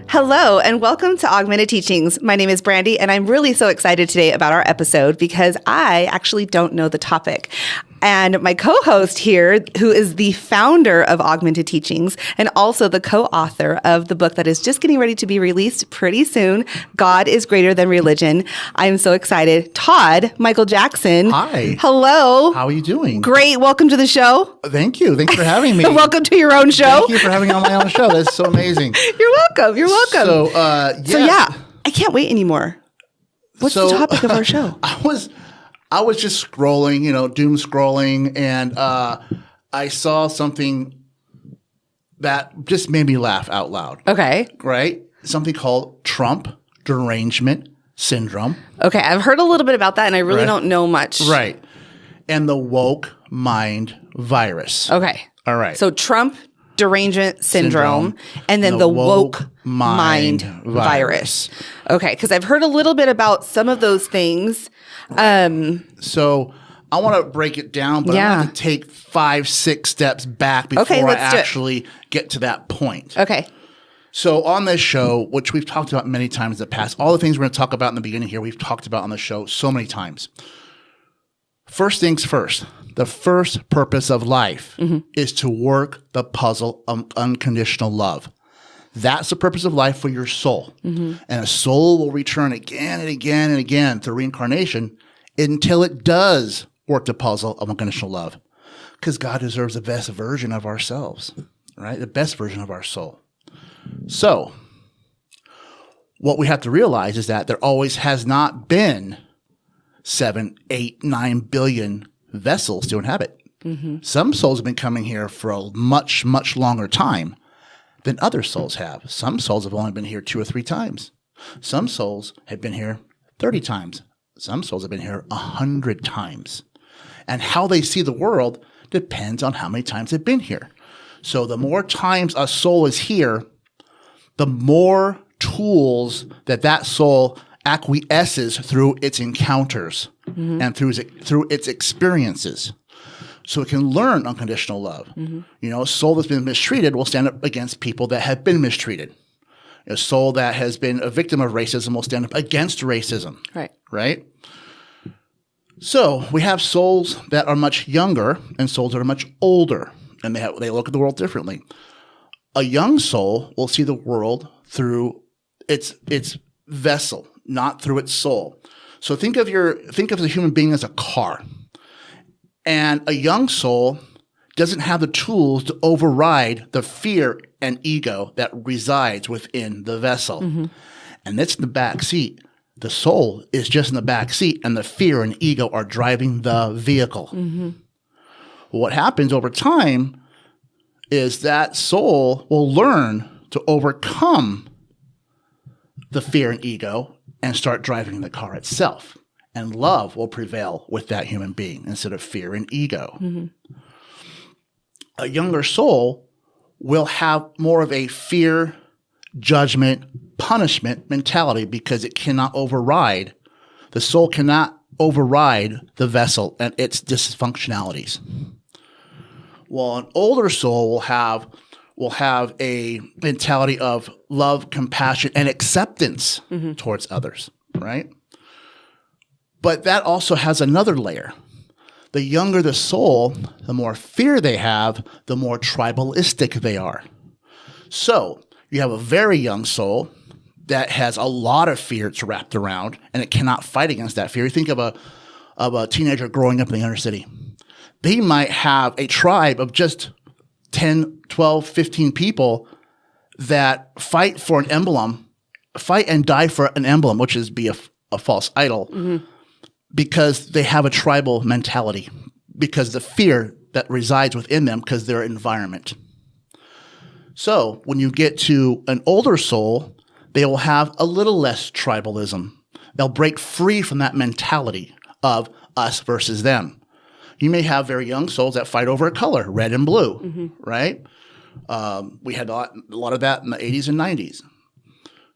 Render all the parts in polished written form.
Hello, and welcome to Augmented Teachings. My name is Brandi, and I'm really so excited today about our episode because I actually don't know the topic. And my co-host here, who is the founder of Augmented Teachings and also the co-author of the book that is just getting ready to be released pretty soon, God is Greater Than Religion. I'm so excited. Todd, Michael Jackson. Hi. Hello. How are you doing? Great. Welcome to the show. Thank you. Thanks for having me. Welcome to your own show. Thank you for having me on my own show. That's so amazing. You're welcome. You're welcome. So, I can't wait anymore. What's the topic of our show? I was just scrolling, doom scrolling, and I saw something that just made me laugh out loud. Okay. Right? Something called Trump Derangement Syndrome. Okay. I've heard a little bit about that, and I really don't know much. Right. And the woke mind virus. Okay. All right. So Trump Derangement Syndrome, and then the woke mind virus. Okay. Because I've heard a little bit about some of those things. So I want to break it down, but I have to take 5-6 steps back before I actually get to that point. Okay. So on this show, which we've talked about many times in the past, all the things we're going to talk about in the beginning here, we've talked about on the show so many times. First things first, the first purpose of life is to work the puzzle of unconditional love. That's the purpose of life for your soul. And a soul will return again and again and again through reincarnation until it does work the puzzle of unconditional love. Because God deserves the best version of ourselves, right? The best version of our soul. So what we have to realize is that there always has not been 7, 8, 9 billion vessels to inhabit. Some souls have been coming here for a much, much longer time than other souls have. Some souls have only been here 2 or 3 times. Some souls have been here 30 times. Some souls have been here 100 times. And how they see the world depends on how many times they've been here. So the more times a soul is here, the more tools that soul acquiesces through its encounters and through its experiences. So it can learn unconditional love. A soul that's been mistreated will stand up against people that have been mistreated. A soul that has been a victim of racism will stand up against racism. Right? So we have souls that are much younger and souls that are much older, and they look at the world differently. A young soul will see the world through its vessel, not through its soul. So think of the human being as a car. And a young soul doesn't have the tools to override the fear and ego that resides within the vessel. And it's in the back seat. The soul is just in the back seat, and the fear and ego are driving the vehicle. What happens over time is that soul will learn to overcome the fear and ego and start driving the car itself. And love will prevail with that human being instead of fear and ego. A younger soul will have more of a fear, judgment, punishment mentality because it cannot override. The soul cannot override the vessel and its dysfunctionalities. Well, an older soul will have a mentality of love, compassion, and acceptance towards others, right? But that also has another layer. The younger the soul, the more fear they have, the more tribalistic they are. So you have a very young soul that has a lot of fear it's wrapped around, and it cannot fight against that fear. You think of a teenager growing up in the inner city. They might have a tribe of just 10, 12, 15 people that fight for an emblem, fight and die for an emblem, which is be a false idol. Because they have a tribal mentality, because the fear that resides within them, because their environment. So when you get to an older soul, they will have a little less tribalism. They'll break free from that mentality of us versus them. You may have very young souls that fight over a color, red and blue, right? We had a lot of that in the 80s and 90s.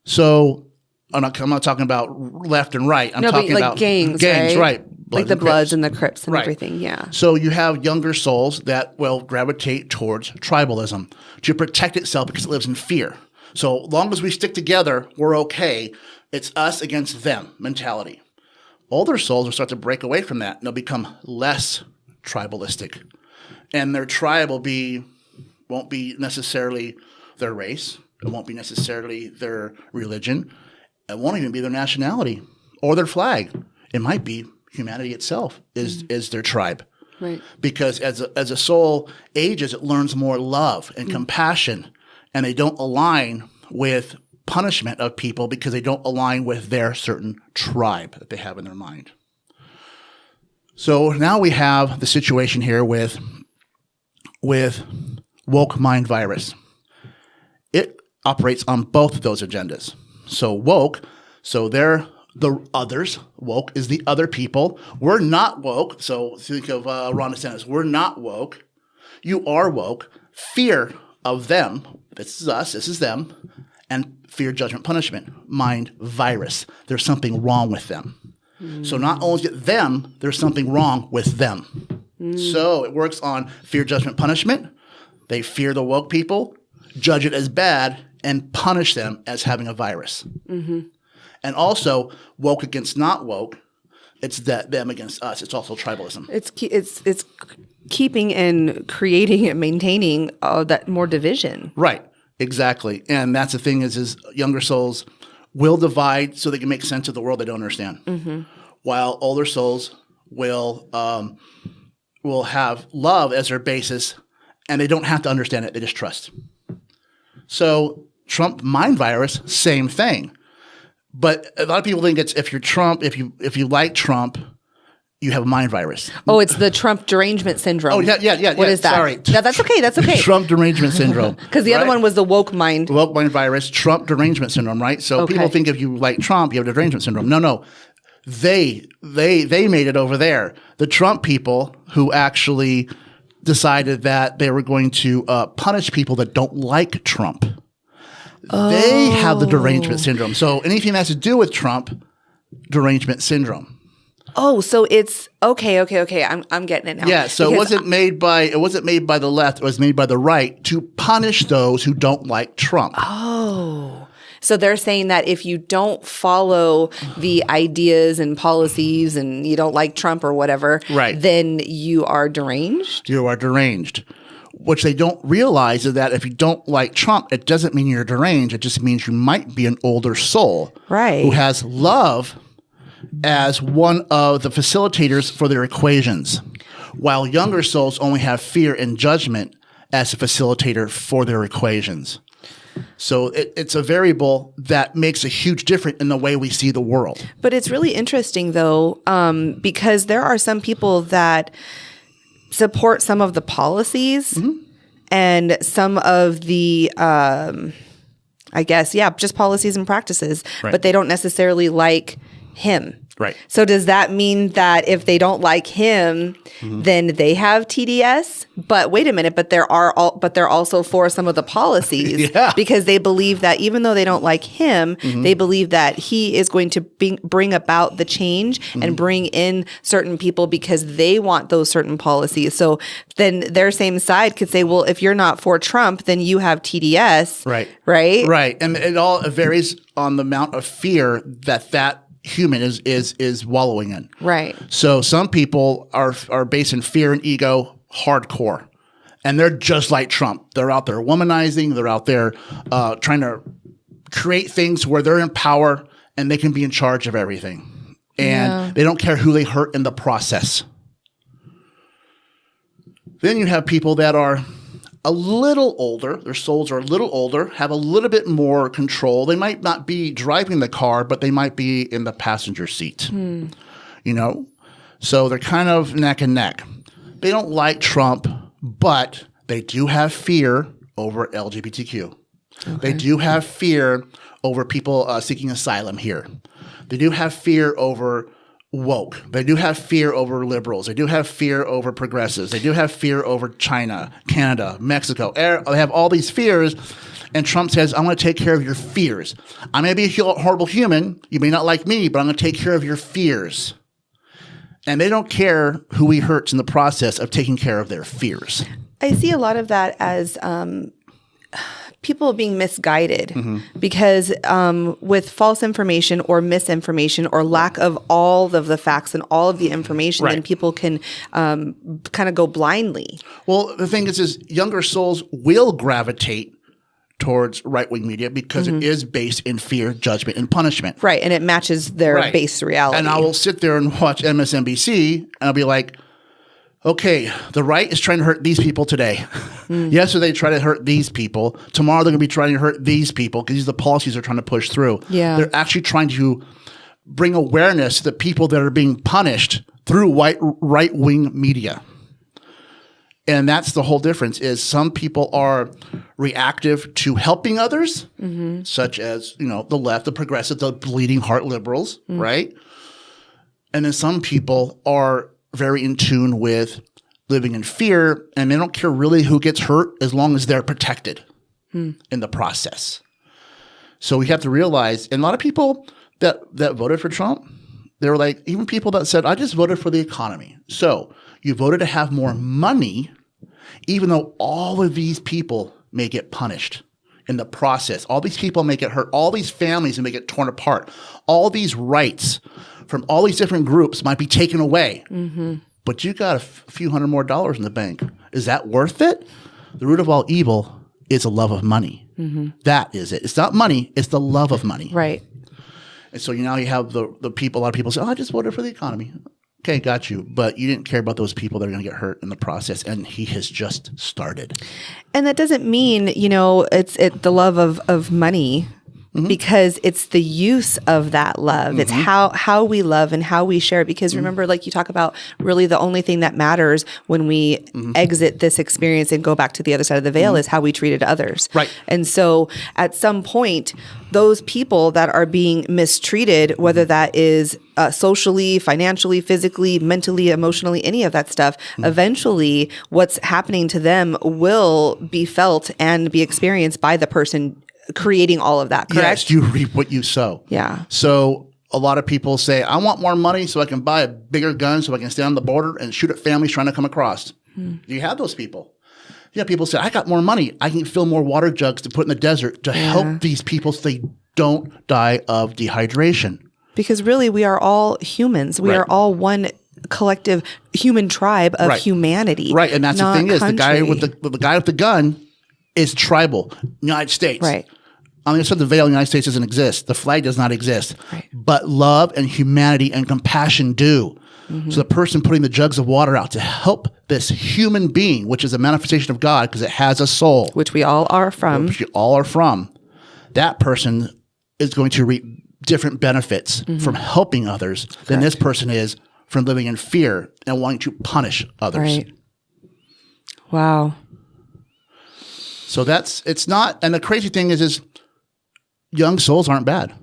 So I'm not talking about left and right. I'm talking about gangs, right? Like the Bloods and the Crips and everything, yeah. So you have younger souls that will gravitate towards tribalism to protect itself because it lives in fear. So long as we stick together, we're okay. It's us against them mentality. Older souls will start to break away from that, and they'll become less tribalistic. And their tribe won't be necessarily their race. It won't be necessarily their religion. It won't even be their nationality or their flag. It might be humanity itself is their tribe. Right. Because as a soul ages, it learns more love and compassion, and they don't align with punishment of people because they don't align with their certain tribe that they have in their mind. So now we have the situation here with woke mind virus. It operates on both of those agendas. So woke, so they're the others. Woke is the other people. We're not woke. So think of Ron DeSantis. We're not woke. You are woke. Fear of them. This is us. This is them. And fear, judgment, punishment. Mind virus. There's something wrong with them. So not only is it them, there's something wrong with them. So it works on fear, judgment, punishment. They fear the woke people, judge it as bad, and punish them as having a virus. And also, woke against not woke, it's them against us. It's also tribalism. It's keeping and creating and maintaining that more division. Right, exactly. And that's the thing is younger souls will divide so they can make sense of the world they don't understand. While older souls will have love as their basis, and they don't have to understand it. They just trust. So Trump mind virus, same thing. But a lot of people think it's if you're Trump, if you like Trump, you have a mind virus. Oh, it's the Trump derangement syndrome. Oh, yeah. What is that? Sorry. No, that's okay. That's okay. Trump derangement syndrome. Because the other one was the woke mind. Woke mind virus, Trump derangement syndrome, right? So people think if you like Trump, you have the derangement syndrome. No. They made it over there. The Trump people who actually decided that they were going to punish people that don't like Trump. They have the derangement syndrome. So anything that has to do with Trump, derangement syndrome. Oh, so it's okay. I'm getting it now. Yeah, so it wasn't made by the left, it was made by the right to punish those who don't like Trump. Oh. So they're saying that if you don't follow the ideas and policies and you don't like Trump or whatever, then you are deranged? You are deranged. What they don't realize is that if you don't like Trump, it doesn't mean you're deranged. It just means you might be an older soul who has love as one of the facilitators for their equations, while younger souls only have fear and judgment as a facilitator for their equations. So it's a variable that makes a huge difference in the way we see the world. But it's really interesting, though, because there are some people that support some of the policies and some of the, just policies and practices, but they don't necessarily like him. Right. So does that mean that if they don't like him, then they have TDS? But wait a minute, but they're also for some of the policies because they believe that even though they don't like him, they believe that he is going to bring about the change and bring in certain people because they want those certain policies. So then their same side could say, well, if you're not for Trump, then you have TDS. Right. And it all varies on the amount of fear that human is wallowing in. Right. So some people are based in fear and ego hardcore. And they're just like Trump. They're out there womanizing. They're out there trying to create things where they're in power and they can be in charge of everything. And they don't care who they hurt in the process. Then you have people that are a little older, their souls are a little older, have a little bit more control. They might not be driving the car, but they might be in the passenger seat. You know? So they're kind of neck and neck. They don't like Trump, but they do have fear over LGBTQ. They do have fear over people seeking asylum here. They do have fear over woke. They do have fear over liberals. They do have fear over progressives. They do have fear over China, Canada, Mexico. They have all these fears. And Trump says, I'm going to take care of your fears. I may be a horrible human. You may not like me, but I'm going to take care of your fears. And they don't care who he hurts in the process of taking care of their fears. I see a lot of that as people being misguided because with false information or misinformation or lack of all of the facts and all of the information, then people can kind of go blindly. Well, the thing is younger souls will gravitate towards right-wing media because it is based in fear, judgment, and punishment. Right, and it matches their base reality. And I will sit there and watch MSNBC, and I'll be like, okay, the right is trying to hurt these people today. Yesterday, they tried to hurt these people. Tomorrow, they're going to be trying to hurt these people because these are the policies they're trying to push through. Yeah. They're actually trying to bring awareness to the people that are being punished through right-wing media. And that's the whole difference is some people are reactive to helping others, such as, the left, the progressive, the bleeding heart liberals, right? And then some people are very in tune with living in fear, and they don't care really who gets hurt as long as they're protected in the process. So we have to realize, and a lot of people that voted for Trump, they were like, even people that said, I just voted for the economy. So you voted to have more money, even though all of these people may get punished in the process. All these people may get hurt. All these families may get torn apart. All these rights from all these different groups might be taken away. But you got a few $100 more in the bank. Is that worth it? The root of all evil is a love of money. That is it. It's not money. It's the love of money. Right. And so now you have the people, a lot of people say, I just voted for the economy. Okay, got you. But you didn't care about those people that are going to get hurt in the process. And he has just started. And that doesn't mean, it's the love of money. Because it's the use of that love. It's how we love and how we share. Because remember, like you talk about, really the only thing that matters when we exit this experience and go back to the other side of the veil is how we treated others. Right. And so at some point, those people that are being mistreated, whether that is socially, financially, physically, mentally, emotionally, any of that stuff, eventually what's happening to them will be felt and be experienced by the person creating all of that, correct? Yes, you reap what you sow. Yeah. So a lot of people say, I want more money so I can buy a bigger gun so I can stand on the border and shoot at families trying to come across. You have those people. Yeah, people say, I got more money. I can fill more water jugs to put in the desert to help these people so they don't die of dehydration. Because really, we are all humans. We are all one collective human tribe of humanity. Right, and that's the thing is, the guy with the gun is tribal, United States. Right. On the other side of the veil, the United States doesn't exist. The flag does not exist. Right. But love and humanity and compassion do. So the person putting the jugs of water out to help this human being, which is a manifestation of God because it has a soul. Which we all are from. That person is going to reap different benefits from helping others than this person is from living in fear and wanting to punish others. Right. Wow. So it's not, and the crazy thing is young souls aren't bad.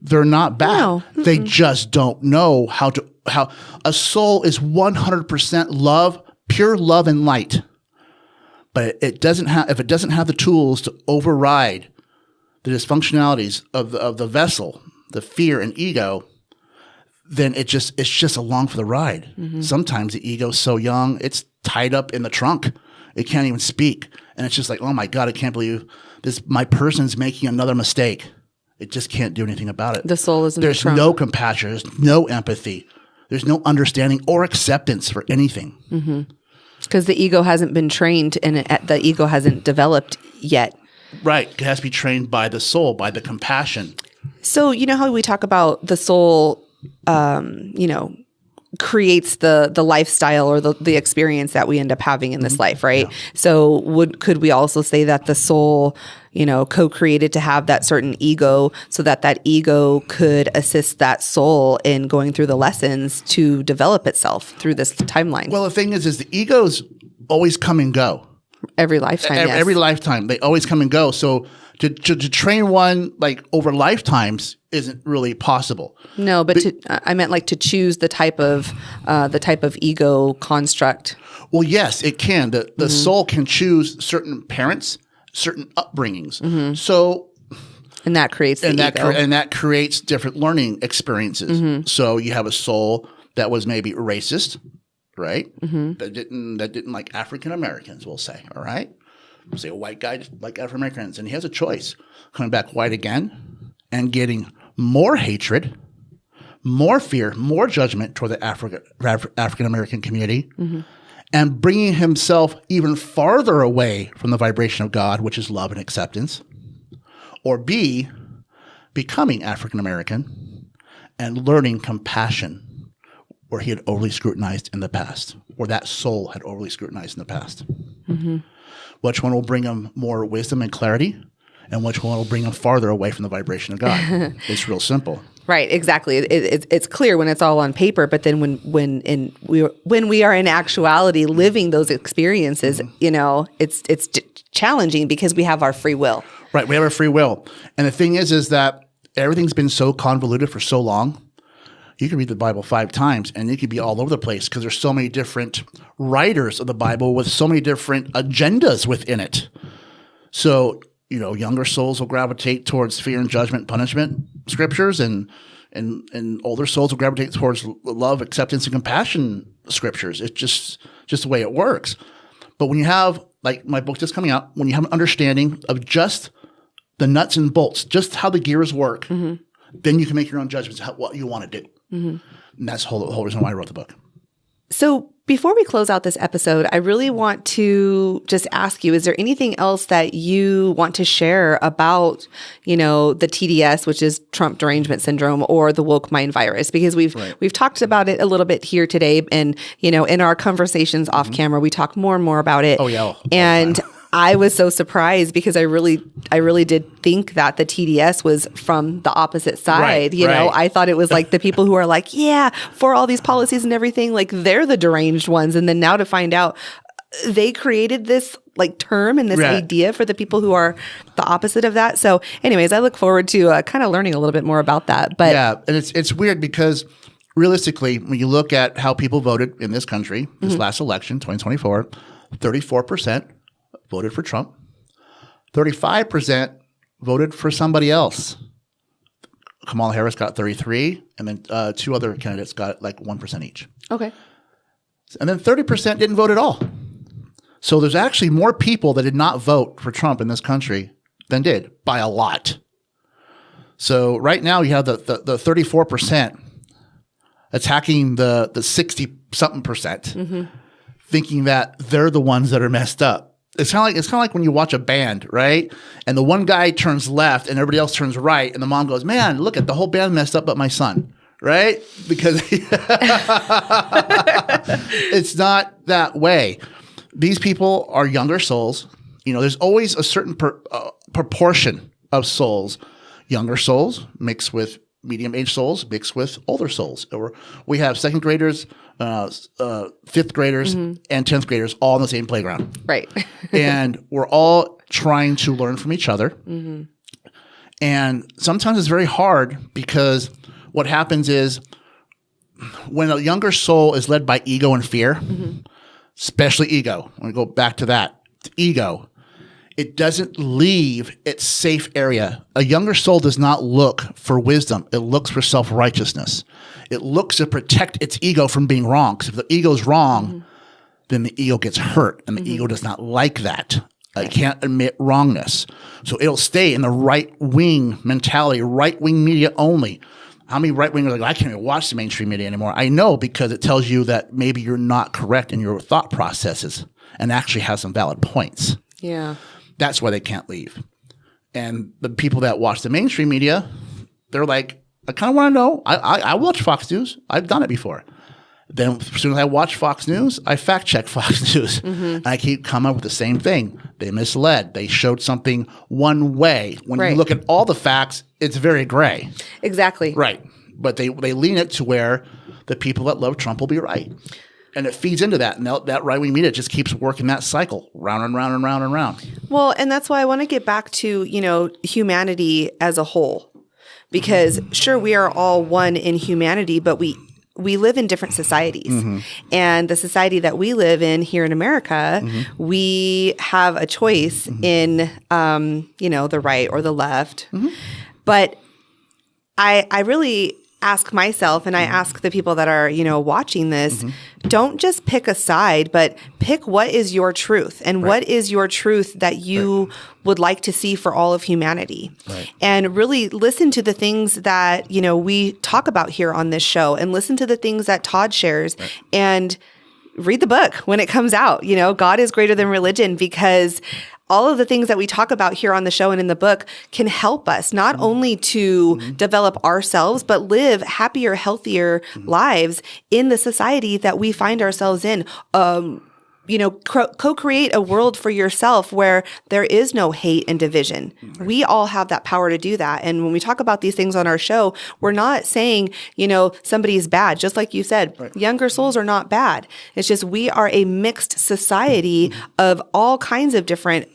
They're not bad. No. They just don't know how a soul is 100% love, pure love and light. But if it doesn't have the tools to override the dysfunctionalities of the vessel, the fear and ego, then it's just along for the ride. Sometimes the ego's so young, it's tied up in the trunk. It can't even speak. And it's just like, oh my God, I can't believe my person's making another mistake. It just can't do anything about it. The soul is in the trunk. There's no compassion. There's no empathy. There's no understanding or acceptance for anything. Because the ego hasn't been trained and the ego hasn't developed yet. Right. It has to be trained by the soul, by the compassion. So, you know how we talk about the soul, creates the lifestyle or the experience that we end up having in this life, right? Yeah. So could we also say that the soul, co-created to have that certain ego so that ego could assist that soul in going through the lessons to develop itself through this timeline? Well, the thing is the egos always come and go. Every lifetime, Every lifetime. They always come and go. So to train one like over lifetimes isn't really possible. No, but I meant like to choose the type of ego construct. Well, yes, it can. The soul can choose certain parents, certain upbringings. So, and that creates the ego. And that creates different learning experiences. So you have a soul that was maybe racist, right? That didn't like African Americans, we'll say. All right. say a white guy like African Americans, and he has a choice: coming back white again and getting more hatred, more fear, more judgment toward the African American community, and bringing himself even farther away from the vibration of God, which is love and acceptance, or B, becoming African American and learning compassion where he had overly scrutinized in the past, or that soul had overly scrutinized in the past. Which one will bring him more wisdom and clarity, and which one will bring him farther away from the vibration of God? It's real simple. Right, exactly. It's clear when it's all on paper, but then when we are in actuality living those experiences, it's challenging because we have our free will. Right, we have our free will, and the thing is that everything's been so convoluted for so long. You can read the Bible 5 times, and it could be all over the place because there's so many different writers of the Bible with so many different agendas within it. So, younger souls will gravitate towards fear and judgment, punishment scriptures, and older souls will gravitate towards love, acceptance, and compassion scriptures. It's just the way it works. But when you have, like my book just coming out, when you have an understanding of just the nuts and bolts, just how the gears work, then you can make your own judgments of what you want to do. And that's the whole reason why I wrote the book. So before we close out this episode, I really want to just ask you, is there anything else that you want to share about, the TDS, which is Trump derangement syndrome, or the woke mind virus? Because we've talked about it a little bit here today, and, in our conversations off camera, we talk more and more about it. Oh, yeah. And I was so surprised because I really did think that the TDS was from the opposite side. Right. I thought it was like the people who are like, yeah, for all these policies and everything, like they're the deranged ones. And then now to find out they created this like term and this idea for the people who are the opposite of that. So anyways, I look forward to kind of learning a little bit more about that. But yeah, and it's weird because realistically, when you look at how people voted in this country, this last election, 2024, 34% voted for Trump. 35% voted for somebody else. Kamala Harris got 33, and then 2 other candidates got like 1% each. Okay. And then 30% didn't vote at all. So there's actually more people that did not vote for Trump in this country than did, by a lot. So right now you have the 34% attacking the 60-something percent, thinking that they're the ones that are messed up. It's kind of like when you watch a band, right? And the one guy turns left and everybody else turns right, and the mom goes, "Man, look at the whole band messed up but my son." Right? Because it's not that way. These people are younger souls. There's always a certain proportion of souls. Younger souls mixed with medium-aged souls mixed with older souls. Or we have 2nd graders, 5th graders, and 10th graders all on the same playground. Right. And we're all trying to learn from each other. And sometimes it's very hard because what happens is when a younger soul is led by ego and fear, especially ego, I'm going to go back to that, ego, it doesn't leave its safe area. A younger soul does not look for wisdom. It looks for self-righteousness. It looks to protect its ego from being wrong. Because if the ego is wrong, then the ego gets hurt. And the ego does not like that. It can't admit wrongness. So it'll stay in the right-wing mentality, right-wing media only. How many right-wingers are like, I can't even watch the mainstream media anymore? I know, because it tells you that maybe you're not correct in your thought processes and actually has some valid points. Yeah. That's why they can't leave. And the people that watch the mainstream media, they're like, I kind of want to know. I watch Fox News. I've done it before. Then as soon as I watch Fox News, I fact check Fox News. And I keep coming up with the same thing. They misled. They showed something one way. When you look at all the facts, it's very gray. Exactly. Right. But they lean it to where the people that love Trump will be right. And it feeds into that. And that right-wing media just keeps working that cycle round and round and round and round. Well, and that's why I want to get back to, humanity as a whole. Because sure, we are all one in humanity, but we live in different societies. And the society that we live in here in America, we have a choice in, the right or the left. But I really ask myself and I ask the people that are, watching this, don't just pick a side, but pick what is your truth and what is your truth that you would like to see for all of humanity. Right. And really listen to the things that, we talk about here on this show and listen to the things that Todd shares and read the book when it comes out. God is greater than religion, because all of the things that we talk about here on the show and in the book can help us not only to develop ourselves, but live happier, healthier lives in the society that we find ourselves in. Co-create a world for yourself where there is no hate and division. We all have that power to do that. And when we talk about these things on our show, we're not saying, somebody's bad. Just like you said, younger souls are not bad. It's just we are a mixed society of all kinds of different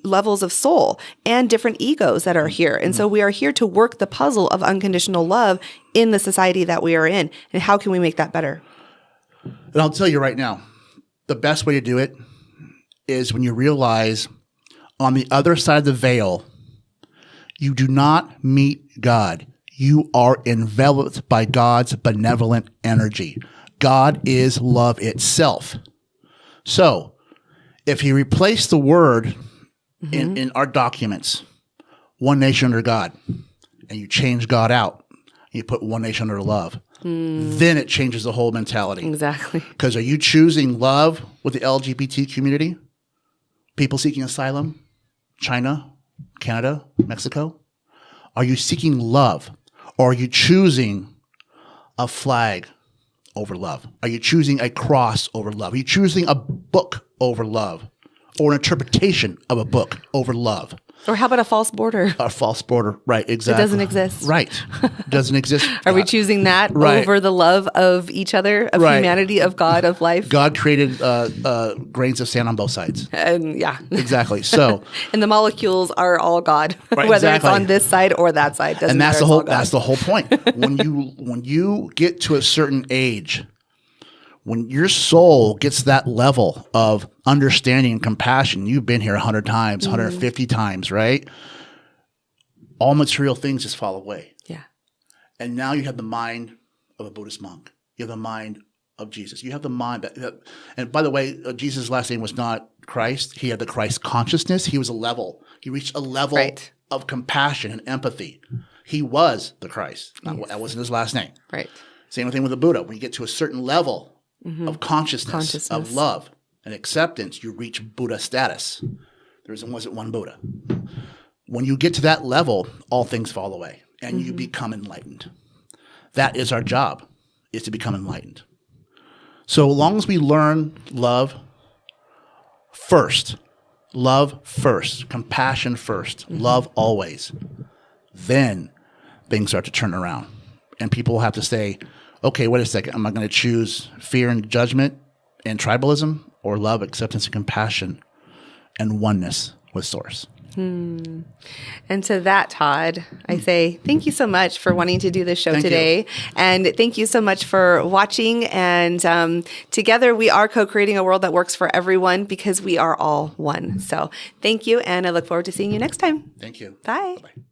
levels of soul and different egos that are here. And so we are here to work the puzzle of unconditional love in the society that we are in. And how can we make that better? And I'll tell you right now, the best way to do it is when you realize on the other side of the veil, you do not meet God. You are enveloped by God's benevolent energy. God is love itself. So if you replace the word in our documents, one nation under God, and you change God out, and you put one nation under love, then it changes the whole mentality. Exactly. Because are you choosing love with the LGBT community? People seeking asylum? China? Canada? Mexico? Are you seeking love? Or are you choosing a flag over love? Are you choosing a cross over love? Are you choosing a book over love? Or an interpretation of a book over love? Or how about a false border? A false border, right, exactly. It doesn't exist. Right. Doesn't exist. Are we choosing that over the love of each other, of humanity, of God, of life? God created grains of sand on both sides. And Exactly. So and the molecules are all God, right, whether it's on this side or that side. Doesn't and that's matter, that's the whole point. When you get to a certain age, when your soul gets that level of understanding and compassion, you've been here 100 times, 150 times, right? All material things just fall away. Yeah. And now you have the mind of a Buddhist monk. You have the mind of Jesus. You have the mind that and by the way, Jesus' last name was not Christ. He had the Christ consciousness. He was a level. He reached a level of compassion and empathy. He was the Christ. That wasn't his last name. Right. Same thing with the Buddha. When you get to a certain level of consciousness, of love and acceptance, you reach Buddha status. There wasn't one Buddha. When you get to that level, all things fall away and you become enlightened. That is our job, is to become enlightened. So long as we learn love first, compassion first, love always, then things start to turn around. And people will have to say, okay, wait a second. Am I going to choose fear and judgment and tribalism, or love, acceptance, and compassion and oneness with Source? And to that, Todd, I say thank you so much for wanting to do this show today. And thank you so much for watching. And together we are co-creating a world that works for everyone, because we are all one. So thank you. And I look forward to seeing you next time. Thank you. Bye. Bye-bye.